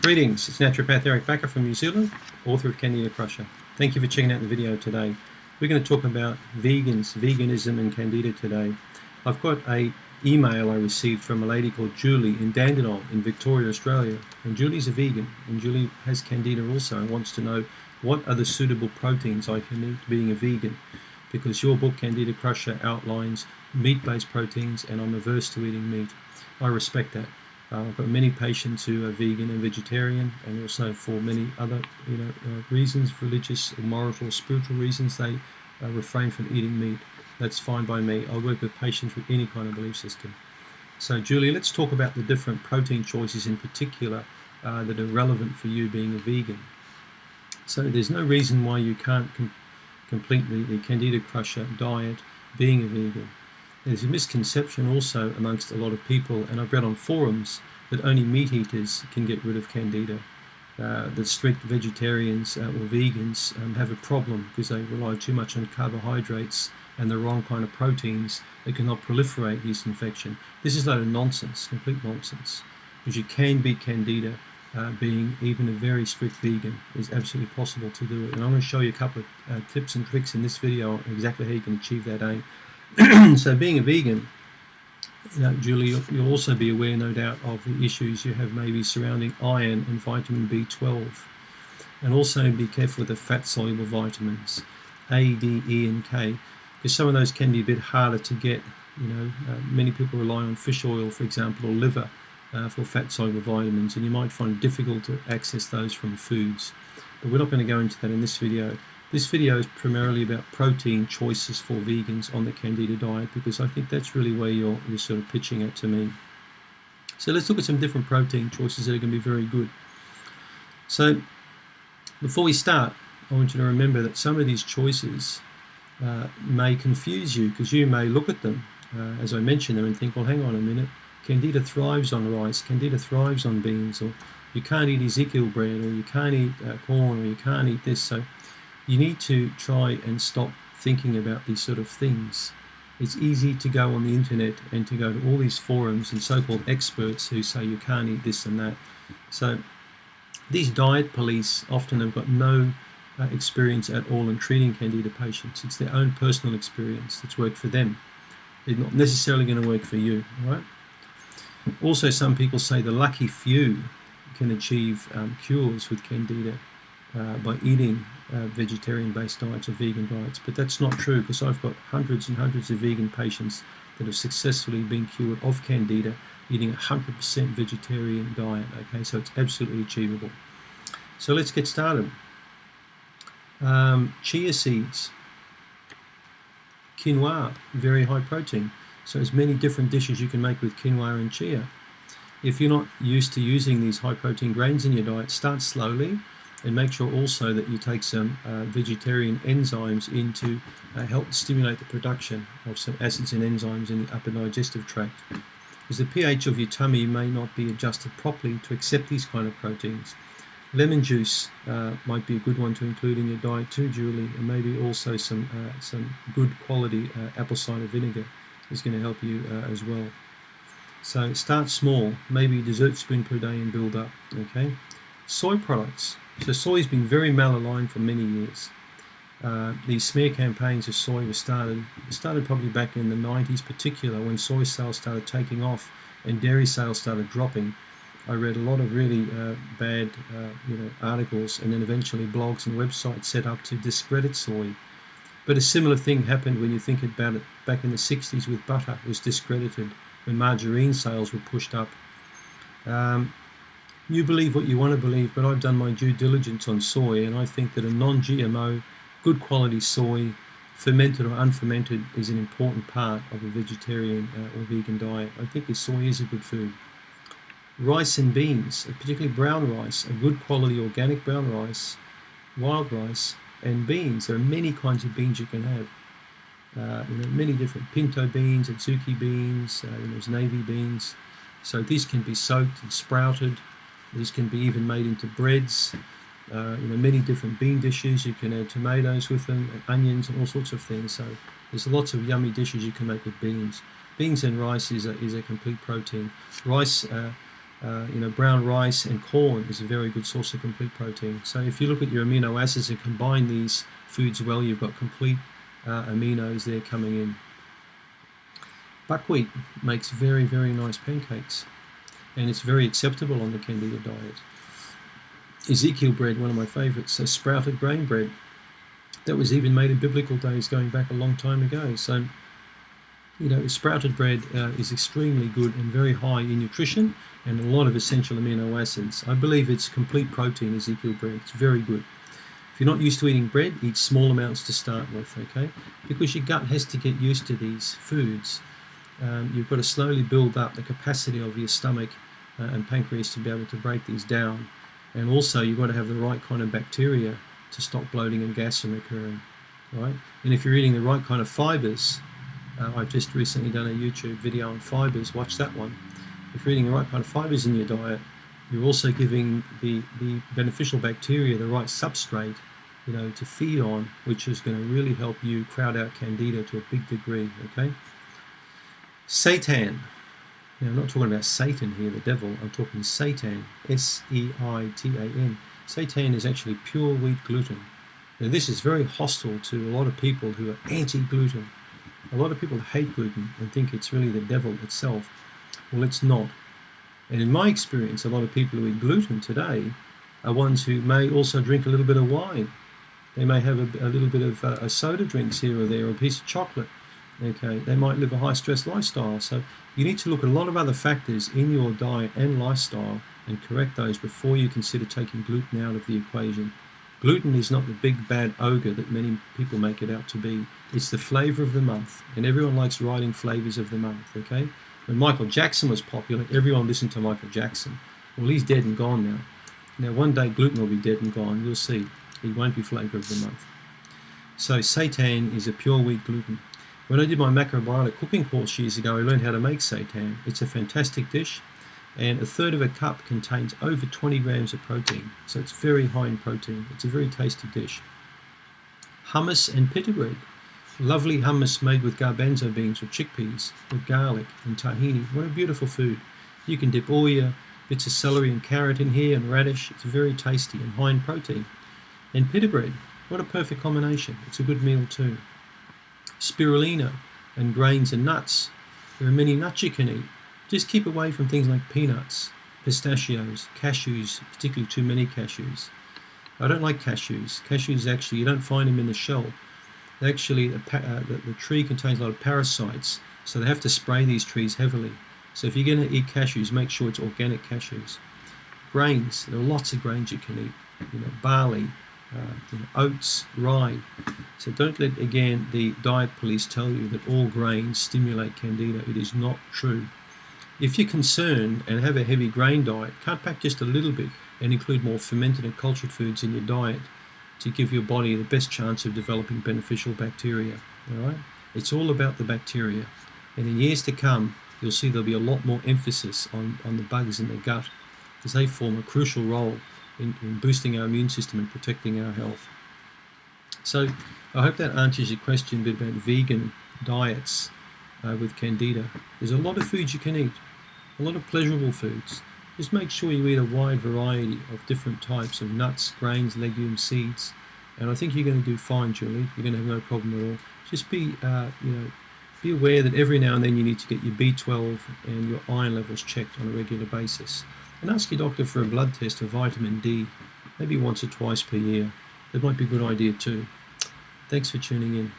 Greetings, it's naturopath Bakker from New Zealand, author of Candida Crusher. Thank you for checking out the video today. We're going to talk about vegans, veganism and Candida today. I've got an email I received from a lady called Julie in Dandenong in Victoria, Australia. And Julie's a vegan, and Julie has Candida also and wants to know what are the suitable proteins I can eat being a vegan. Because your book, Candida Crusher, outlines meat-based proteins and I'm averse to eating meat. I respect that. I've got many patients who are vegan and vegetarian, and also for many other reasons, religious or moral or spiritual reasons, they refrain from eating meat. That's fine by me. I work with patients with any kind of belief system. So Julie, let's talk about the different protein choices in particular that are relevant for you being a vegan. So there's no reason why you can't complete the Candida Crusher diet being a vegan. There's a misconception also amongst a lot of people, and I've read on forums that only meat eaters can get rid of Candida. That strict vegetarians or vegans have a problem because they rely too much on carbohydrates and the wrong kind of proteins that can help proliferate yeast infection. This is a load of nonsense, complete nonsense, because you can beat Candida being even a very strict vegan. It's absolutely possible to do it. And I'm going to show you a couple of tips and tricks in this video on exactly how you can achieve that aim. So being a vegan, Julie, you'll also be aware, no doubt, of the issues you have maybe surrounding iron and vitamin B12. And also be careful with the fat-soluble vitamins, A, D, E, and K, because some of those can be a bit harder to get. Many people rely on fish oil, for example, or liver for fat-soluble vitamins, and you might find it difficult to access those from foods. But we're not going to go into that in this video. This video is primarily about protein choices for vegans on the Candida diet, because I think that's really where you're sort of pitching it to me. So let's look at some different protein choices that are going to be very good. So before we start, I want you to remember that some of these choices may confuse you, because you may look at them, as I mentioned them, and think, well, hang on a minute, Candida thrives on rice, Candida thrives on beans, or you can't eat Ezekiel bread, or you can't eat corn, or you can't eat this. So you need to try and stop thinking about these sort of things. It's easy to go on the internet and to go to all these forums and so-called experts who say you can't eat this and that. So these diet police often have got no experience at all in treating Candida patients. It's their own personal experience that's worked for them. It's not necessarily going to work for you, all right? Also, some people say the lucky few can achieve cures with Candida by eating vegetarian-based diets or vegan diets, but that's not true, because I've got hundreds and hundreds of vegan patients that have successfully been cured of Candida eating a 100% vegetarian diet. Okay, so it's absolutely achievable. So let's get started. Chia seeds, quinoa, very high protein. So there's many different dishes you can make with quinoa and chia. If you're not used to using these high protein grains in your diet, start slowly. And make sure also that you take some vegetarian enzymes in to help stimulate the production of some acids and enzymes in the upper digestive tract. Because the pH of your tummy may not be adjusted properly to accept these kind of proteins. Lemon juice might be a good one to include in your diet too, Julie, and maybe also some good quality apple cider vinegar is going to help you as well. So start small, maybe a dessert spoon per day and build up, okay? Soy products. So soy's been very malaligned for many years. These smear campaigns of soy were started probably back in the 90s, particularly when soy sales started taking off and dairy sales started dropping. I read a lot of really bad articles, and then eventually blogs and websites set up to discredit soy. But a similar thing happened when you think about it back in the 60s with butter. It was discredited when margarine sales were pushed up. You believe what you want to believe, but I've done my due diligence on soy, and I think that a non-GMO, good quality soy, fermented or unfermented, is an important part of a vegetarian or vegan diet. I think that soy is a good food. Rice and beans, particularly brown rice, a good quality organic brown rice, wild rice, and beans. There are many kinds of beans you can have. Many different pinto beans, adzuki beans, there's navy beans. So these can be soaked and sprouted. These can be even made into breads, many different bean dishes. You can add tomatoes with them, and onions, and all sorts of things. So there's lots of yummy dishes you can make with beans. Beans and rice is a complete protein. Rice Brown rice and corn is a very good source of complete protein. So if you look at your amino acids and combine these foods well, you've got complete aminos there coming in. Buckwheat makes very, very nice pancakes, and it's very acceptable on the Candida diet. Ezekiel bread, one of my favorites, so sprouted grain bread. That was even made in biblical days, going back a long time ago. So, sprouted bread is extremely good and very high in nutrition and a lot of essential amino acids. I believe it's complete protein, Ezekiel bread. It's very good. If you're not used to eating bread, eat small amounts to start with, okay? Because your gut has to get used to these foods. You've got to slowly build up the capacity of your stomach and pancreas to be able to break these down. And also, you've got to have the right kind of bacteria to stop bloating and gas from occurring, right? And if you're eating the right kind of fibers, I've just recently done a YouTube video on fibers, watch that one. If you're eating the right kind of fibers in your diet, you're also giving the beneficial bacteria the right substrate, to feed on, which is going to really help you crowd out Candida to a big degree, okay? Seitan. Now, I'm not talking about Satan here, the devil. I'm talking seitan, S-E-I-T-A-N. Seitan is actually pure wheat gluten. Now, this is very hostile to a lot of people who are anti-gluten. A lot of people hate gluten and think it's really the devil itself. Well, it's not. And in my experience, a lot of people who eat gluten today are ones who may also drink a little bit of wine. They may have a little bit of a soda drinks here or there, or a piece of chocolate. Okay, they might live a high-stress lifestyle. So you need to look at a lot of other factors in your diet and lifestyle and correct those before you consider taking gluten out of the equation. Gluten is not the big bad ogre that many people make it out to be. It's the flavor of the month, and everyone likes writing flavors of the month, okay? When Michael Jackson was popular, everyone listened to Michael Jackson. Well, he's dead and gone now. Now, one day gluten will be dead and gone. You'll see. It won't be flavor of the month. So seitan is a pure wheat gluten. When I did my macrobiotic cooking course years ago, I learned how to make seitan. It's a fantastic dish, and 1/3 of a cup contains over 20 grams of protein. So it's very high in protein. It's a very tasty dish. Hummus and pita bread. Lovely hummus made with garbanzo beans or chickpeas with garlic and tahini. What a beautiful food. You can dip all your bits of celery and carrot in here and radish. It's very tasty and high in protein. And pita bread, what a perfect combination. It's a good meal too. Spirulina and grains and nuts. There are many nuts you can eat. Just keep away from things like peanuts, pistachios, cashews, particularly too many cashews. I don't like cashews. Cashews actually, you don't find them in the shell. Actually, the tree contains a lot of parasites, so they have to spray these trees heavily. So if you're going to eat cashews, make sure it's organic cashews. Grains, there are lots of grains you can eat. Barley, oats, rye. So don't let, again, the diet police tell you that all grains stimulate Candida. It is not true. If you're concerned and have a heavy grain diet, cut back just a little bit and include more fermented and cultured foods in your diet to give your body the best chance of developing beneficial bacteria. All right? It's all about the bacteria. And in years to come, you'll see there'll be a lot more emphasis on the bugs in the gut, because they form a crucial role in boosting our immune system and protecting our health. So I hope that answers your question a bit about vegan diets with Candida. There's a lot of foods you can eat, a lot of pleasurable foods. Just make sure you eat a wide variety of different types of nuts, grains, legumes, seeds, and I think you're going to do fine, Julie. You're going to have no problem at all. Just be aware that every now and then you need to get your B12 and your iron levels checked on a regular basis. And ask your doctor for a blood test for vitamin D, maybe once or twice per year. That might be a good idea too. Thanks for tuning in.